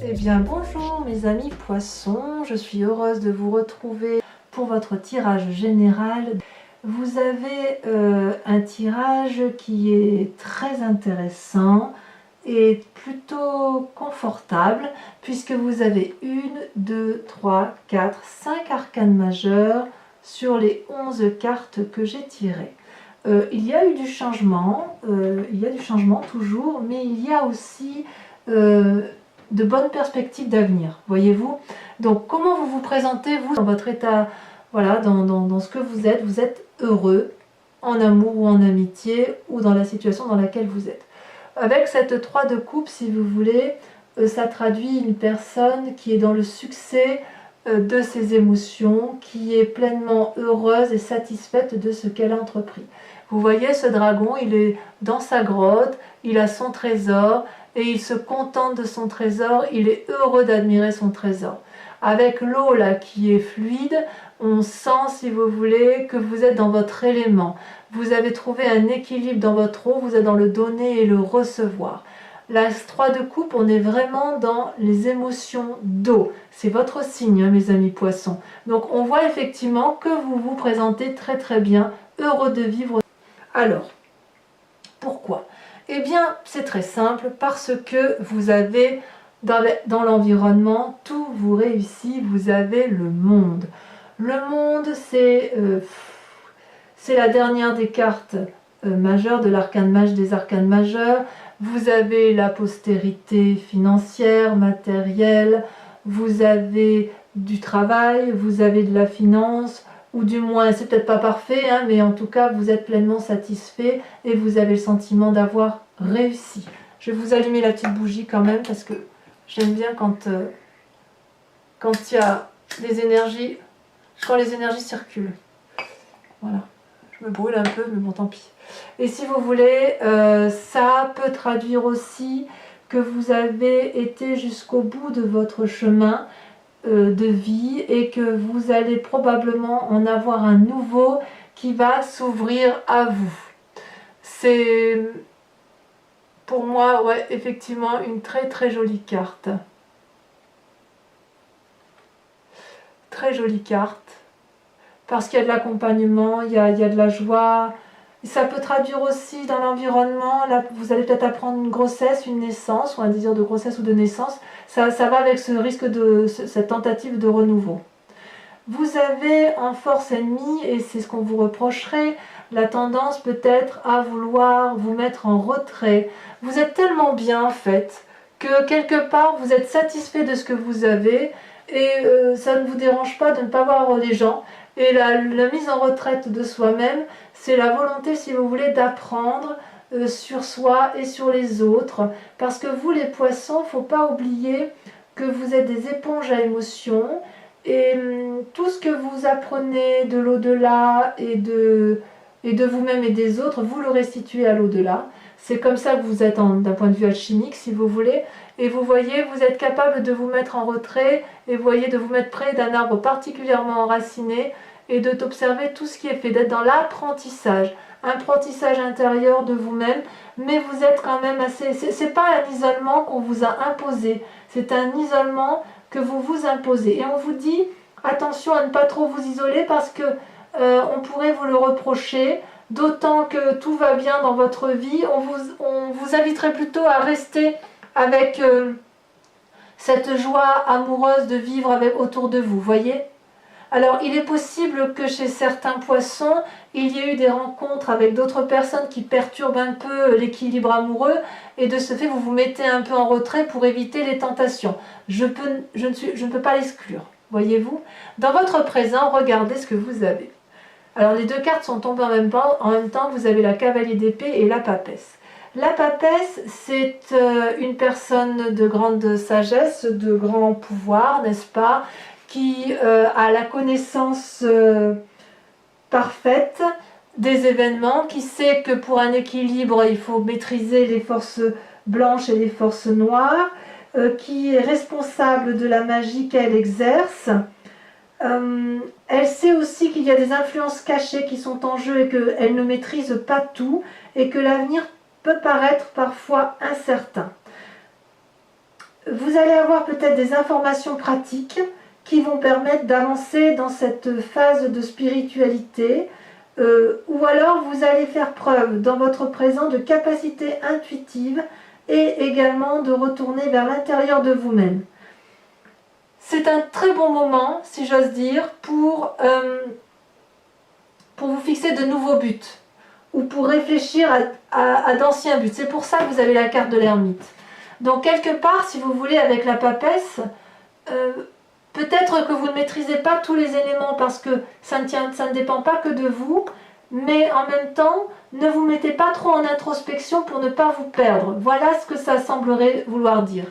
Eh bien bonjour mes amis poissons, je suis heureuse de vous retrouver pour votre tirage général. Vous avez un tirage qui est très intéressant et plutôt confortable puisque vous avez 1, 2, 3, 4, 5 arcanes majeures sur les 11 cartes que j'ai tirées. Il y a eu du changement, toujours, mais il y a aussi de bonnes perspectives d'avenir, voyez-vous. Donc comment vous vous présentez, vous, dans votre état, voilà, dans ce que vous êtes heureux, en amour ou en amitié, ou dans la situation dans laquelle vous êtes. Avec cette 3 de coupe, si vous voulez, ça traduit une personne qui est dans le succès de ses émotions, qui est pleinement heureuse et satisfaite de ce qu'elle a entrepris. Vous voyez, ce dragon, il est dans sa grotte, il a son trésor, et il se contente de son trésor, il est heureux d'admirer son trésor. Avec l'eau là qui est fluide, on sent, si vous voulez, que vous êtes dans votre élément. Vous avez trouvé un équilibre dans votre eau, vous êtes dans le donner et le recevoir. La 3 de coupe, on est vraiment dans les émotions d'eau. C'est votre signe, hein, mes amis poissons. Donc on voit effectivement que vous vous présentez très très bien, heureux de vivre. Alors, pourquoi ? Eh bien, c'est très simple, parce que vous avez dans l'environnement, tout vous réussit, vous avez le monde. Le monde, c'est la dernière des cartes majeures, de l'arcane mage des arcanes majeurs. Vous avez la postérité financière, matérielle, vous avez du travail, vous avez de la finance, ou du moins, c'est peut-être pas parfait, hein, mais en tout cas, vous êtes pleinement satisfait et vous avez le sentiment d'avoir réussi. Je vais vous allumer la petite bougie quand même, parce que j'aime bien quand il y a des énergies, quand les énergies circulent. Voilà, je me brûle un peu, mais bon, tant pis. Et si vous voulez, ça peut traduire aussi que vous avez été jusqu'au bout de votre chemin de vie et que vous allez probablement en avoir un nouveau qui va s'ouvrir à vous. C'est pour moi, ouais, effectivement, une très très jolie carte. Très jolie carte. Parce qu'il y a de l'accompagnement, il y a de la joie. Ça peut traduire aussi dans l'environnement, là vous allez peut-être apprendre une grossesse, une naissance, ou un désir de grossesse ou de naissance. Ça va avec ce risque de cette tentative de renouveau. Vous avez en force ennemie, et c'est ce qu'on vous reprocherait, la tendance peut-être à vouloir vous mettre en retrait. Vous êtes tellement bien en fait, que quelque part vous êtes satisfait de ce que vous avez, et ça ne vous dérange pas de ne pas voir les gens. Et la mise en retraite de soi-même, c'est la volonté, si vous voulez, d'apprendre sur soi et sur les autres. Parce que vous, les poissons, il ne faut pas oublier que vous êtes des éponges à émotions. Et tout ce que vous apprenez de l'au-delà et de vous-même et des autres, vous le restituez à l'au-delà. C'est comme ça que vous êtes d'un point de vue alchimique, si vous voulez. Et vous voyez, vous êtes capable de vous mettre en retrait et vous voyez de vous mettre près d'un arbre particulièrement enraciné et de t'observer tout ce qui est fait, d'être dans l'apprentissage, apprentissage intérieur de vous-même, mais vous êtes quand même assez... C'est pas un isolement qu'on vous a imposé, c'est un isolement que vous vous imposez. Et on vous dit, attention à ne pas trop vous isoler parce que on pourrait vous le reprocher, d'autant que tout va bien dans votre vie. On vous inviterait plutôt à rester avec cette joie amoureuse de vivre autour de vous, voyez. Alors il est possible que chez certains poissons, il y ait eu des rencontres avec d'autres personnes qui perturbent un peu l'équilibre amoureux, et de ce fait vous vous mettez un peu en retrait pour éviter les tentations. Je ne peux pas l'exclure, voyez-vous. Dans votre présent, regardez ce que vous avez. Alors les deux cartes sont tombées en même temps, vous avez la cavalier d'épée et la papesse. La papesse, c'est une personne de grande sagesse, de grand pouvoir, n'est-ce pas, qui a la connaissance parfaite des événements, qui sait que pour un équilibre, il faut maîtriser les forces blanches et les forces noires, qui est responsable de la magie qu'elle exerce. Elle sait aussi qu'il y a des influences cachées qui sont en jeu et qu'elle ne maîtrise pas tout et que l'avenir peut paraître parfois incertain. vous allez avoir peut-être des informations pratiques qui vont permettre d'avancer dans cette phase de spiritualité, ou alors vous allez faire preuve dans votre présent de capacité intuitive et également de retourner vers l'intérieur de vous-même. C'est un très bon moment, si j'ose dire, pour vous fixer de nouveaux buts ou pour réfléchir à d'anciens buts. C'est pour ça que vous avez la carte de l'ermite. Donc quelque part, si vous voulez, avec la papesse, peut-être que vous ne maîtrisez pas tous les éléments parce que ça ne dépend pas que de vous, mais en même temps, ne vous mettez pas trop en introspection pour ne pas vous perdre. Voilà ce que ça semblerait vouloir dire.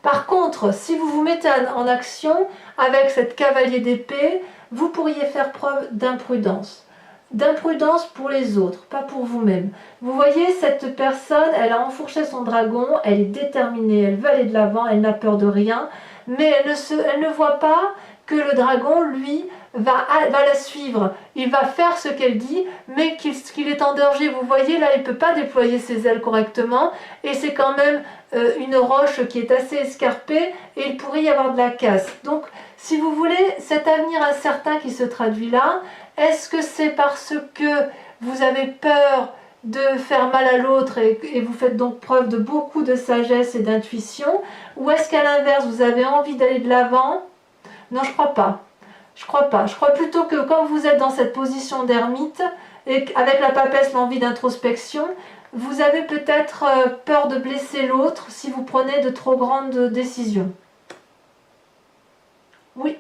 Par contre, si vous vous mettez en action avec cette cavalier d'épée, vous pourriez faire preuve d'imprudence. D'imprudence pour les autres, pas pour vous-même. Vous voyez, cette personne, elle a enfourché son dragon, elle est déterminée, elle veut aller de l'avant, elle n'a peur de rien, mais elle ne voit pas que le dragon, lui, va la suivre. Il va faire ce qu'elle dit, mais qu'il est en danger. Vous voyez, là, il ne peut pas déployer ses ailes correctement, et c'est quand même une roche qui est assez escarpée, et il pourrait y avoir de la casse. Donc, si vous voulez, cet avenir incertain qui se traduit là, est-ce que c'est parce que vous avez peur de faire mal à l'autre et vous faites donc preuve de beaucoup de sagesse et d'intuition, ou est-ce qu'à l'inverse, vous avez envie d'aller de l'avant? Non, je crois pas. Je crois pas. Je crois plutôt que quand vous êtes dans cette position d'ermite, et avec la papesse, l'envie d'introspection, vous avez peut-être peur de blesser l'autre si vous prenez de trop grandes décisions. Oui.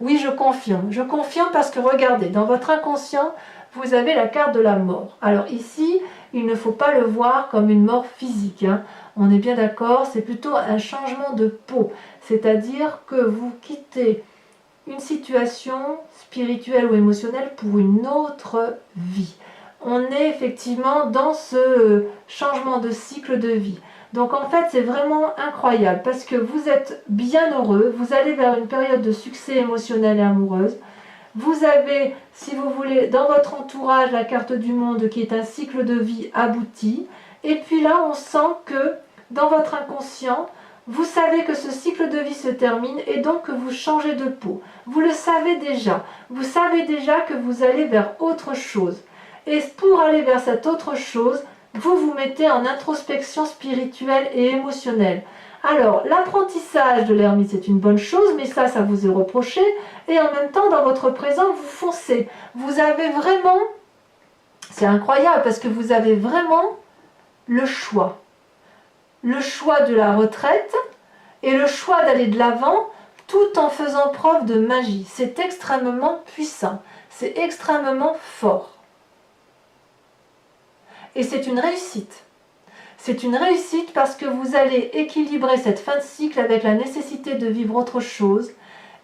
Oui, je confirme. Je confirme parce que regardez, dans votre inconscient, vous avez la carte de la mort. Alors ici, il ne faut pas le voir comme une mort physique, hein. On est bien d'accord, c'est plutôt un changement de peau. C'est-à-dire que vous quittez une situation spirituelle ou émotionnelle pour une autre vie. On est effectivement dans ce changement de cycle de vie. Donc en fait, c'est vraiment incroyable parce que vous êtes bien heureux, vous allez vers une période de succès émotionnel et amoureuse. Vous avez, si vous voulez, dans votre entourage, la carte du monde qui est un cycle de vie abouti. Et puis là, on sent que dans votre inconscient, vous savez que ce cycle de vie se termine et donc que vous changez de peau. Vous le savez déjà. Vous savez déjà que vous allez vers autre chose. Et pour aller vers cette autre chose, vous vous mettez en introspection spirituelle et émotionnelle. Alors, l'apprentissage de l'ermite, c'est une bonne chose, mais ça vous est reproché. Et en même temps, dans votre présent, vous foncez. Vous avez vraiment, c'est incroyable, parce que vous avez vraiment le choix. Le choix de la retraite et le choix d'aller de l'avant, tout en faisant preuve de magie. C'est extrêmement puissant. C'est extrêmement fort. Et c'est une réussite. C'est une réussite parce que vous allez équilibrer cette fin de cycle avec la nécessité de vivre autre chose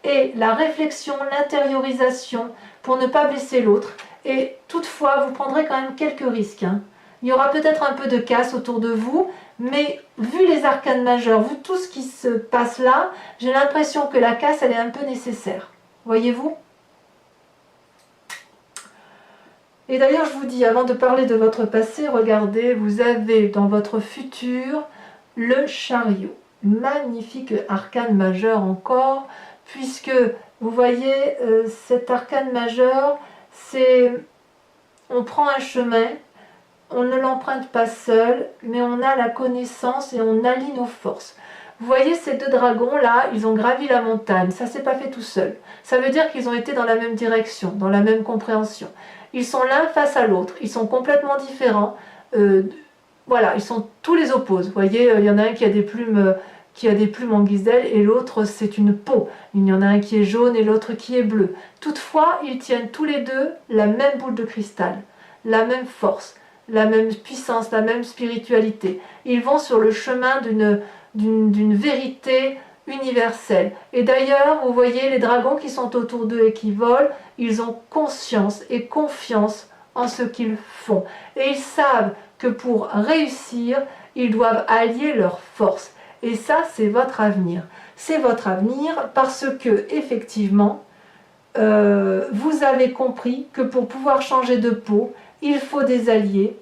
et la réflexion, l'intériorisation pour ne pas blesser l'autre. Et toutefois, vous prendrez quand même quelques risques, hein. Il y aura peut-être un peu de casse autour de vous, mais vu les arcanes majeures, vu tout ce qui se passe là, j'ai l'impression que la casse, elle est un peu nécessaire. Voyez-vous ? Et d'ailleurs, je vous dis, avant de parler de votre passé, regardez, vous avez dans votre futur le chariot. Magnifique arcane majeur encore, puisque vous voyez, cet arcane majeur, c'est on prend un chemin, on ne l'emprunte pas seul, mais on a la connaissance et on allie nos forces. Vous voyez ces deux dragons là, ils ont gravi la montagne, ça s'est pas fait tout seul. Ça veut dire qu'ils ont été dans la même direction, dans la même compréhension. Ils sont l'un face à l'autre, ils sont complètement différents. Voilà, ils sont tous les opposés. Vous voyez, il y en a un qui a des plumes en guise d'aile et l'autre c'est une peau. Il y en a un qui est jaune et l'autre qui est bleu. Toutefois, ils tiennent tous les deux la même boule de cristal, la même force, la même puissance, la même spiritualité. Ils vont sur le chemin d'une vérité universelle. Et d'ailleurs, vous voyez les dragons qui sont autour d'eux et qui volent, ils ont conscience et confiance en ce qu'ils font. Et ils savent que pour réussir, ils doivent allier leurs forces. Et ça, c'est votre avenir. C'est votre avenir parce que, effectivement, vous avez compris que pour pouvoir changer de peau, il faut des alliés.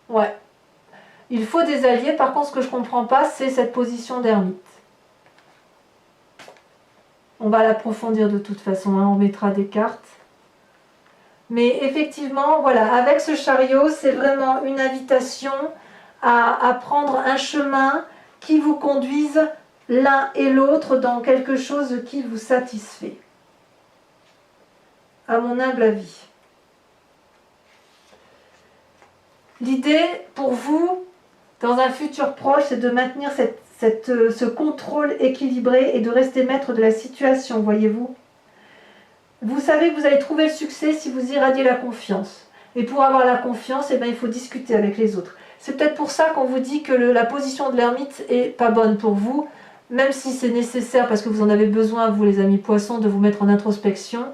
Ouais. Il faut des alliés. Par contre, ce que je ne comprends pas, c'est cette position d'ermite. On va l'approfondir de toute façon, hein, on mettra des cartes. Mais effectivement, voilà, avec ce chariot, c'est vraiment une invitation à prendre un chemin qui vous conduise l'un et l'autre dans quelque chose qui vous satisfait. À mon humble avis. L'idée pour vous, dans un futur proche, c'est de maintenir ce contrôle équilibré et de rester maître de la situation, voyez-vous. Vous savez que vous allez trouver le succès si vous irradiez la confiance. Et pour avoir la confiance, eh bien, il faut discuter avec les autres. C'est peut-être pour ça qu'on vous dit que la position de l'ermite n'est pas bonne pour vous, même si c'est nécessaire parce que vous en avez besoin, vous les amis poissons, de vous mettre en introspection.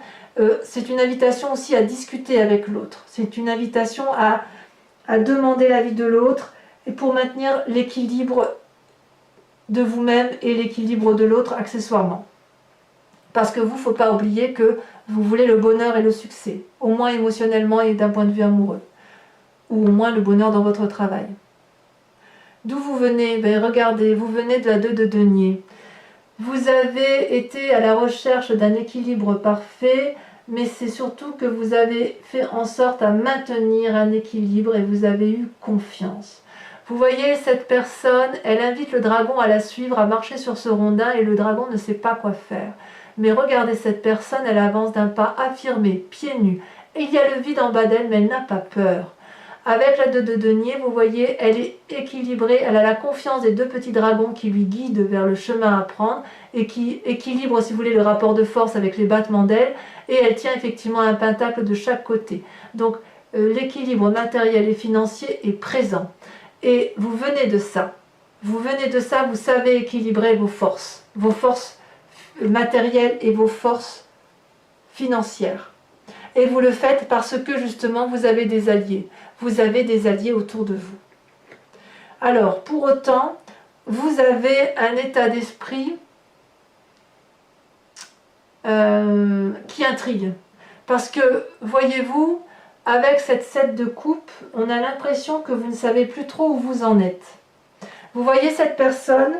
C'est une invitation aussi à discuter avec l'autre. C'est une invitation à demander l'avis de l'autre et pour maintenir l'équilibre de vous-même et l'équilibre de l'autre accessoirement. Parce que vous, il ne faut pas oublier que vous voulez le bonheur et le succès, au moins émotionnellement et d'un point de vue amoureux, ou au moins le bonheur dans votre travail. D'où vous venez? Ben regardez, vous venez de la 2 de denier. Vous avez été à la recherche d'un équilibre parfait, mais c'est surtout que vous avez fait en sorte à maintenir un équilibre et vous avez eu confiance. Vous voyez, cette personne, elle invite le dragon à la suivre, à marcher sur ce rondin et le dragon ne sait pas quoi faire. Mais regardez cette personne, elle avance d'un pas affirmé, pieds nus. Et il y a le vide en bas d'elle, mais elle n'a pas peur. Avec la 2 de denier, vous voyez, elle est équilibrée, elle a la confiance des 2 petits dragons qui lui guident vers le chemin à prendre et qui équilibrent, si vous voulez, le rapport de force avec les battements d'ailes. Et elle tient effectivement un pentacle de chaque côté. Donc l'équilibre matériel et financier est présent. Et vous venez de ça. Vous venez de ça, vous savez équilibrer vos forces matérielles et vos forces financières. Et vous le faites parce que justement vous avez des alliés. Vous avez des alliés autour de vous. Alors, pour autant, vous avez un état d'esprit qui intrigue. Parce que, voyez-vous, avec cette 7 de coupe, on a l'impression que vous ne savez plus trop où vous en êtes. Vous voyez cette personne,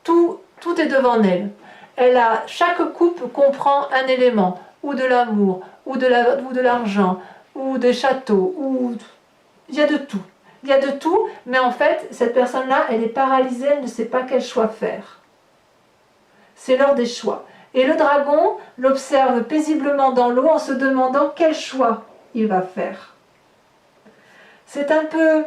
tout est devant elle. Chaque coupe comprend un élément, ou de l'amour, ou de l'argent, ou des châteaux, ou il y a de tout. Il y a de tout, mais en fait, cette personne-là, elle est paralysée, elle ne sait pas quel choix faire. C'est l'heure des choix. Et le dragon l'observe paisiblement dans l'eau en se demandant quel choix il va faire. C'est un peu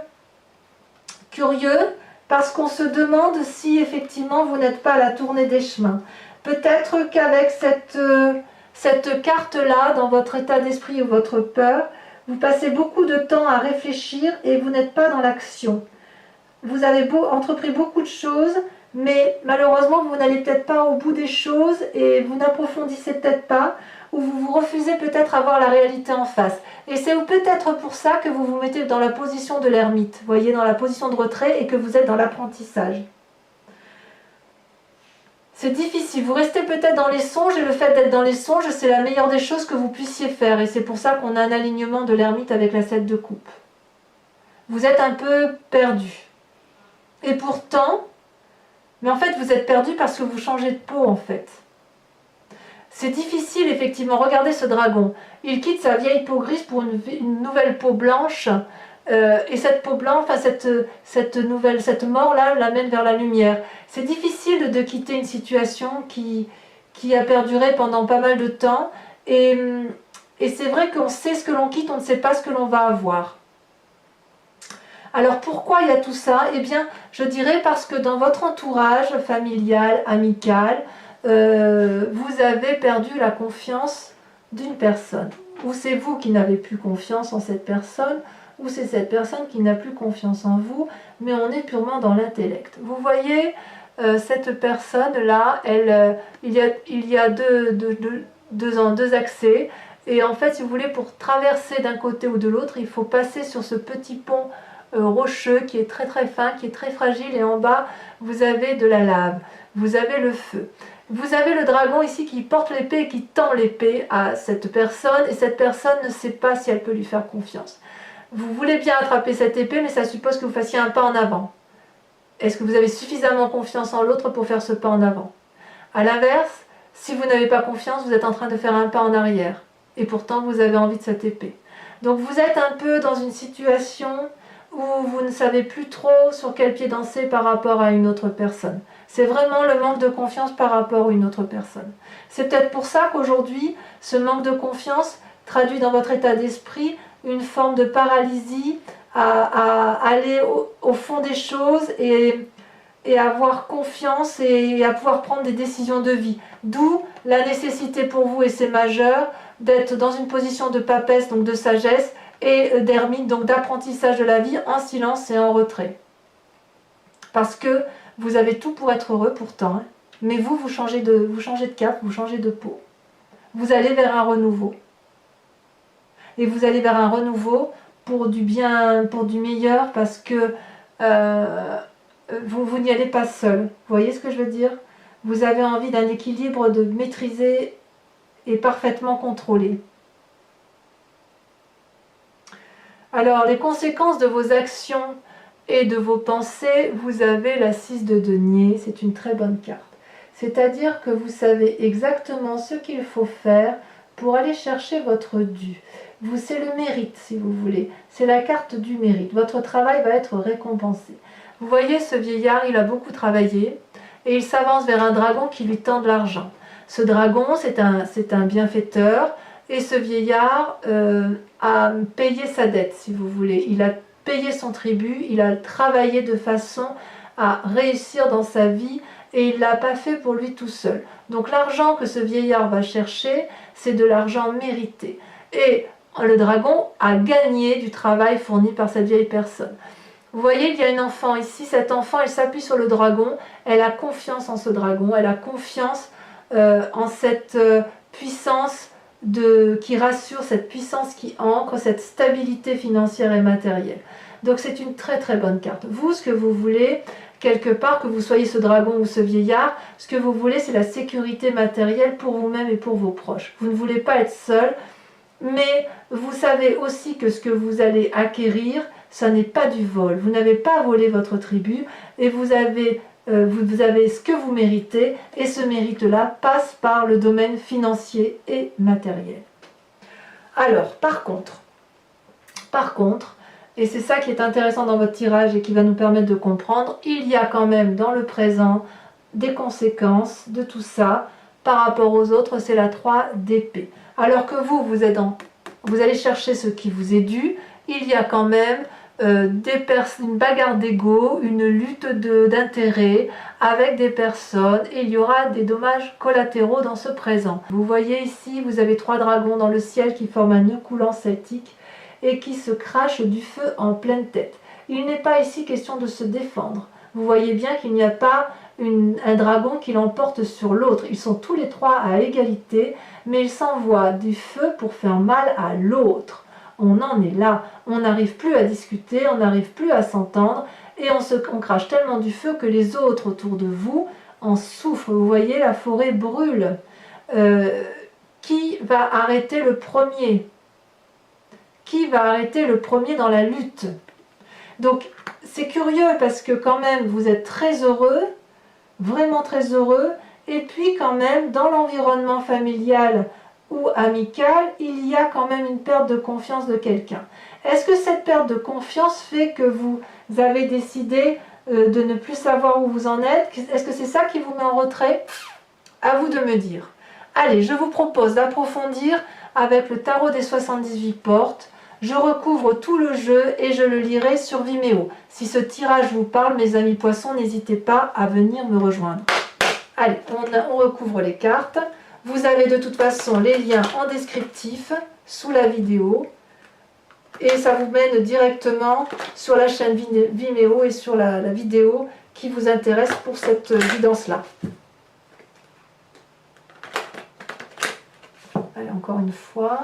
curieux parce qu'on se demande si effectivement vous n'êtes pas à la tournée des chemins. Peut-être qu'avec cette carte-là, dans votre état d'esprit ou votre peur, vous passez beaucoup de temps à réfléchir et vous n'êtes pas dans l'action. Vous avez entrepris beaucoup de choses, mais malheureusement, vous n'allez peut-être pas au bout des choses et vous n'approfondissez peut-être pas, ou vous vous refusez peut-être à voir la réalité en face. Et c'est peut-être pour ça que vous vous mettez dans la position de l'ermite, voyez, dans la position de retrait et que vous êtes dans l'apprentissage. C'est difficile, vous restez peut-être dans les songes et le fait d'être dans les songes, c'est la meilleure des choses que vous puissiez faire et c'est pour ça qu'on a un alignement de l'ermite avec la 7 de coupe. Vous êtes un peu perdu. Et pourtant, mais en fait vous êtes perdu parce que vous changez de peau en fait. C'est difficile effectivement, regardez ce dragon. Il quitte sa vieille peau grise pour une nouvelle peau blanche. Et cette peau blanche, enfin cette mort-là l'amène vers la lumière. C'est difficile de quitter une situation qui a perduré pendant pas mal de temps. Et c'est vrai qu'on sait ce que l'on quitte, on ne sait pas ce que l'on va avoir. Alors pourquoi il y a tout ça? Eh bien, je dirais parce que dans votre entourage familial, amical, vous avez perdu la confiance d'une personne. Ou c'est vous qui n'avez plus confiance en cette personne, ou c'est cette personne qui n'a plus confiance en vous, mais on est purement dans l'intellect. Vous voyez, cette personne-là, il y a deux accès, et en fait, si vous voulez, pour traverser d'un côté ou de l'autre, il faut passer sur ce petit pont rocheux qui est très très fin, qui est très fragile, et en bas, vous avez de la lave, vous avez le feu. Vous avez le dragon ici qui porte l'épée et qui tend l'épée à cette personne, et cette personne ne sait pas si elle peut lui faire confiance. Vous voulez bien attraper cette épée, mais ça suppose que vous fassiez un pas en avant. Est-ce que vous avez suffisamment confiance en l'autre pour faire ce pas en avant? À l'inverse, si vous n'avez pas confiance, vous êtes en train de faire un pas en arrière. Et pourtant, vous avez envie de cette épée. Donc vous êtes un peu dans une situation où vous ne savez plus trop sur quel pied danser par rapport à une autre personne. C'est vraiment le manque de confiance par rapport à une autre personne. C'est peut-être pour ça qu'aujourd'hui, ce manque de confiance traduit dans votre état d'esprit une forme de paralysie à aller au fond des choses et avoir confiance et à pouvoir prendre des décisions de vie. D'où la nécessité pour vous, et c'est majeur, d'être dans une position de papesse, donc de sagesse, et d'ermite, donc d'apprentissage de la vie en silence et en retrait. Parce que vous avez tout pour être heureux pourtant, hein, mais vous changez de cap, vous changez de peau. Vous allez vers un renouveau. Et vous allez vers un renouveau pour du bien, pour du meilleur, parce que vous n'y allez pas seul. Vous voyez ce que je veux dire? Vous avez envie d'un équilibre de maîtriser et parfaitement contrôlé. Alors, les conséquences de vos actions et de vos pensées, vous avez la 6 de denier, c'est une très bonne carte. C'est-à-dire que vous savez exactement ce qu'il faut faire pour aller chercher votre dû. C'est le mérite, si vous voulez. C'est la carte du mérite. Votre travail va être récompensé. Vous voyez, ce vieillard, il a beaucoup travaillé et il s'avance vers un dragon qui lui tend de l'argent. Ce dragon, c'est un bienfaiteur, et ce vieillard a payé sa dette, si vous voulez. Il a payé son tribut, il a travaillé de façon à réussir dans sa vie, et il ne l'a pas fait pour lui tout seul. Donc l'argent que ce vieillard va chercher, c'est de l'argent mérité. Et le dragon a gagné du travail fourni par cette vieille personne. Vous voyez, il y a une enfant ici, cet enfant, elle s'appuie sur le dragon, elle a confiance en ce dragon, elle a confiance en cette puissance qui rassure, cette puissance qui ancre, cette stabilité financière et matérielle. Donc c'est une très très bonne carte. Vous, ce que vous voulez, quelque part, que vous soyez ce dragon ou ce vieillard, ce que vous voulez, c'est la sécurité matérielle pour vous-même et pour vos proches. Vous ne voulez pas être seul, mais vous savez aussi que ce que vous allez acquérir, ça n'est pas du vol. Vous n'avez pas volé votre tribu, et vous avez ce que vous méritez, et ce mérite-là passe par le domaine financier et matériel. Alors, par contre, et c'est ça qui est intéressant dans votre tirage et qui va nous permettre de comprendre, il y a quand même dans le présent des conséquences de tout ça par rapport aux autres, c'est la 3 d'épée. Alors que vous allez chercher ce qui vous est dû, il y a quand même une bagarre d'ego, une lutte d'intérêt avec des personnes, et il y aura des dommages collatéraux dans ce présent. Vous voyez ici, vous avez 3 dragons dans le ciel qui forment un nœud coulant celtique et qui se crachent du feu en pleine tête. Il n'est pas ici question de se défendre. Vous voyez bien qu'il n'y a pas un dragon qui l'emporte sur l'autre. Ils sont tous les 3 à égalité, mais ils s'envoient du feu pour faire mal à l'autre. On en est là, on n'arrive plus à discuter, on n'arrive plus à s'entendre, et on crache tellement du feu que les autres autour de vous en souffrent. Vous voyez, la forêt brûle. Qui va arrêter le premier? Qui va arrêter le premier dans la lutte? Donc c'est curieux parce que quand même vous êtes très heureux, vraiment très heureux, et puis quand même dans l'environnement familial ou amical, il y a quand même une perte de confiance de quelqu'un. Est-ce que cette perte de confiance fait que vous avez décidé de ne plus savoir où vous en êtes? Est-ce que c'est ça qui vous met en retrait? À vous de me dire. Allez, je vous propose d'approfondir avec le tarot des 78 portes. Je recouvre tout le jeu et je le lirai sur Vimeo. Si ce tirage vous parle, mes amis poissons, n'hésitez pas à venir me rejoindre. Allez, on recouvre les cartes. Vous avez de toute façon les liens en descriptif sous la vidéo. Et ça vous mène directement sur la chaîne Vimeo et sur la vidéo qui vous intéresse pour cette guidance-là. Allez, encore une fois.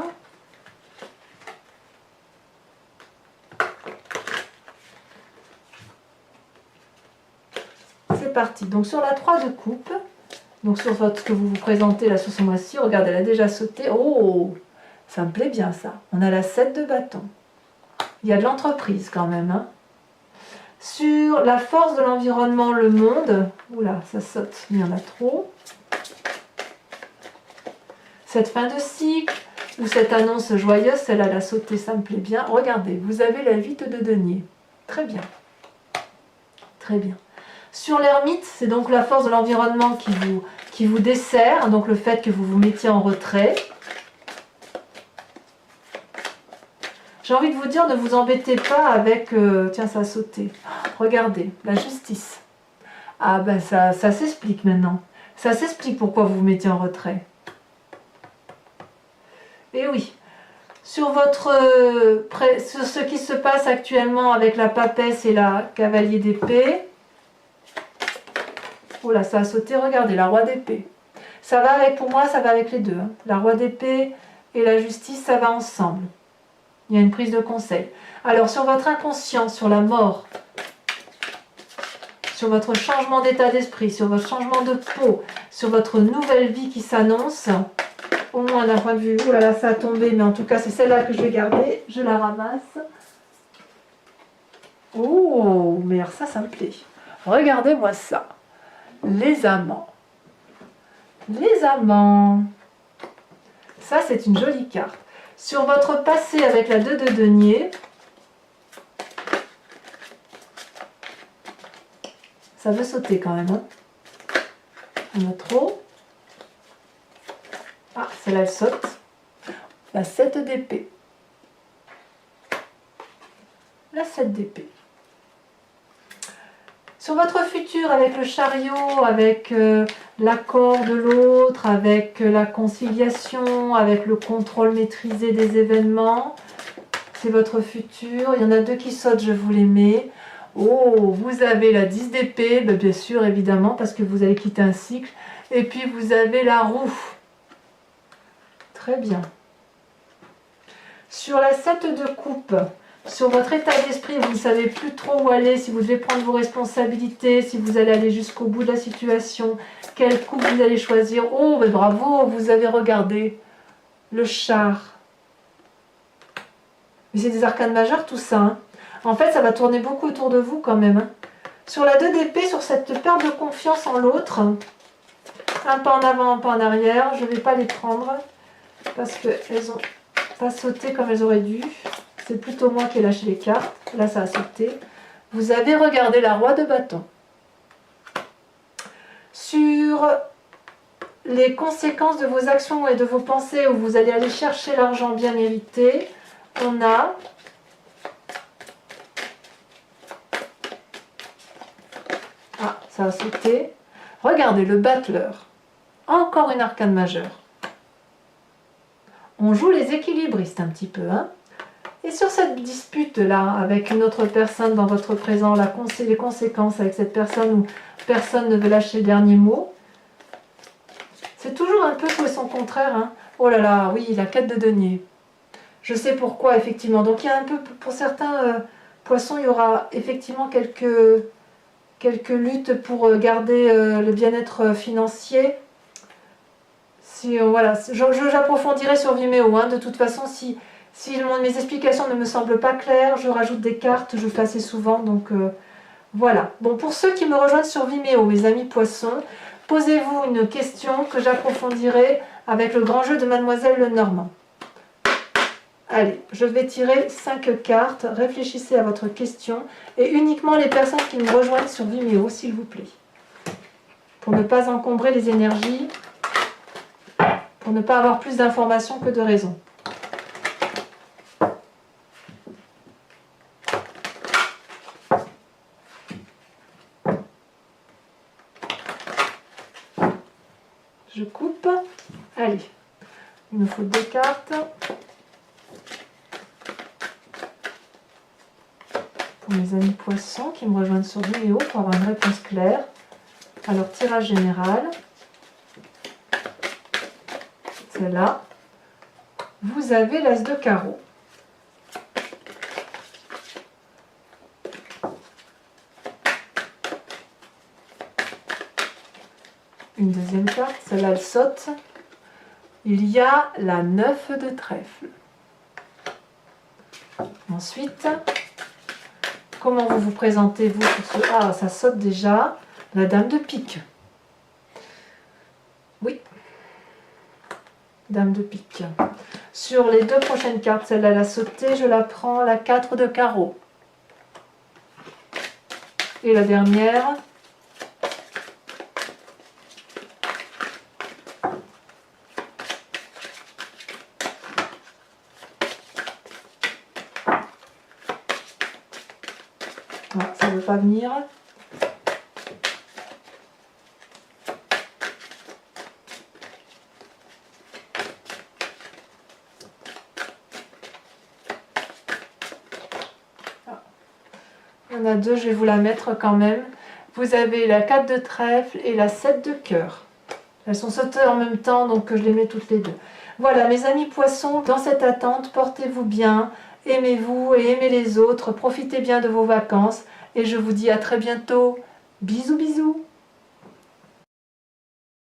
C'est parti. Donc sur la 3 de coupe, donc sur ce que vous vous présentez là sur ce mois-ci, regardez, elle a déjà sauté. Oh, ça me plaît bien ça. On a la 7 de bâton. Il y a de l'entreprise quand même. Hein. Sur la force de l'environnement, le monde. Oula, ça saute, il y en a trop. Cette fin de cycle, ou cette annonce joyeuse, celle-là, la sauter, ça me plaît bien. Regardez, vous avez la 8 de denier. Très bien. Très bien. Sur l'ermite, c'est donc la force de l'environnement qui vous dessert, donc le fait que vous vous mettiez en retrait. J'ai envie de vous dire, ne vous embêtez pas avec... tiens, ça a sauté. Regardez, la justice. Ah ben ça s'explique maintenant. Ça s'explique pourquoi vous vous mettez en retrait. Et oui, sur ce qui se passe actuellement avec la papesse et la cavalier d'épée. Oh là, ça a sauté, regardez, la roi d'épée. Ça va avec, pour moi, ça va avec les deux. Hein. La roi d'épée et la justice, ça va ensemble. Il y a une prise de conseil. Alors, sur votre inconscient, sur la mort, sur votre changement d'état d'esprit, sur votre changement de peau, sur votre nouvelle vie qui s'annonce, au moins d'un point de vue, oh là là, ça a tombé, mais en tout cas, c'est celle-là que je vais garder. Je la ramasse. Oh, mais alors ça me plaît. Regardez-moi ça. Les amants. Les amants. Ça, c'est une jolie carte. Sur votre passé avec la 2 de denier, ça veut sauter quand même. Hein. Il y en a trop. Ah, celle-là, elle saute. La 7 d'épée. La 7 d'épée. Sur votre futur, avec le chariot, avec l'accord de l'autre, avec la conciliation, avec le contrôle maîtrisé des événements, c'est votre futur. Il y en a deux qui sautent, je vous les mets. Oh, vous avez la 10 d'épée, ben bien sûr, évidemment, parce que vous allez quitter un cycle. Et puis vous avez la roue. Très bien. Sur la 7 de coupe, sur votre état d'esprit, vous ne savez plus trop où aller, si vous devez prendre vos responsabilités, si vous allez aller jusqu'au bout de la situation, quelle coupe vous allez choisir. Oh, mais bravo, vous avez regardé le char. Mais c'est des arcanes majeures tout ça. Hein. En fait, ça va tourner beaucoup autour de vous quand même. Hein. Sur la 2 d'épée, sur cette perte de confiance en l'autre, un pas en avant, un pas en arrière, je ne vais pas les prendre parce qu'elles n'ont pas sauté comme elles auraient dû. C'est plutôt moi qui ai lâché les cartes. Là, ça a sauté. Vous avez regardé la roi de bâton. Sur les conséquences de vos actions et de vos pensées où vous allez aller chercher l'argent bien mérité, on a ah, ça a sauté. Regardez, le battleur. Encore une arcane majeure. On joue les équilibristes un petit peu, hein. Et sur cette dispute-là, avec une autre personne dans votre présent, les conséquences avec cette personne où personne ne veut lâcher le dernier mot, c'est toujours un peu tout et son contraire. Hein. Oh là là, oui, la 4 de denier. Je sais pourquoi, effectivement. Donc il y a un peu, pour certains poissons, il y aura effectivement quelques luttes pour garder le bien-être financier. Si, voilà, j'approfondirai sur Vimeo. Hein. De toute façon, si mes explications ne me semblent pas claires, je rajoute des cartes, je fais assez souvent, donc voilà. Bon, pour ceux qui me rejoignent sur Vimeo, mes amis poissons, posez-vous une question que j'approfondirai avec le grand jeu de Mademoiselle Lenormand. Allez, je vais tirer 5 cartes, réfléchissez à votre question, et uniquement les personnes qui me rejoignent sur Vimeo, s'il vous plaît. Pour ne pas encombrer les énergies, pour ne pas avoir plus d'informations que de raisons. Je coupe. Allez, il me faut 2 cartes. Pour mes amis poissons qui me rejoignent sur Vimeo pour avoir une réponse claire. Alors, tirage général. Celle-là. Vous avez l'as de carreau. Une deuxième carte, celle-là elle saute. Il y a la 9 de trèfle. ensuite, comment vous vous présentez vous sur ce... Ah, ça saute déjà. La dame de pique. Oui. Dame de pique. Sur les deux prochaines cartes, celle-là, elle a sauté, je la prends, la 4 de carreau. Et la dernière. Ah, ça ne veut pas venir. Il y en a deux, je vais vous la mettre quand même. Vous avez la 4 de trèfle et la 7 de cœur. Elles sont sautées en même temps, donc je les mets toutes les deux. Voilà, mes amis poissons, dans cette attente, portez-vous bien, aimez-vous et aimez les autres, profitez bien de vos vacances, et je vous dis à très bientôt. Bisous, bisous!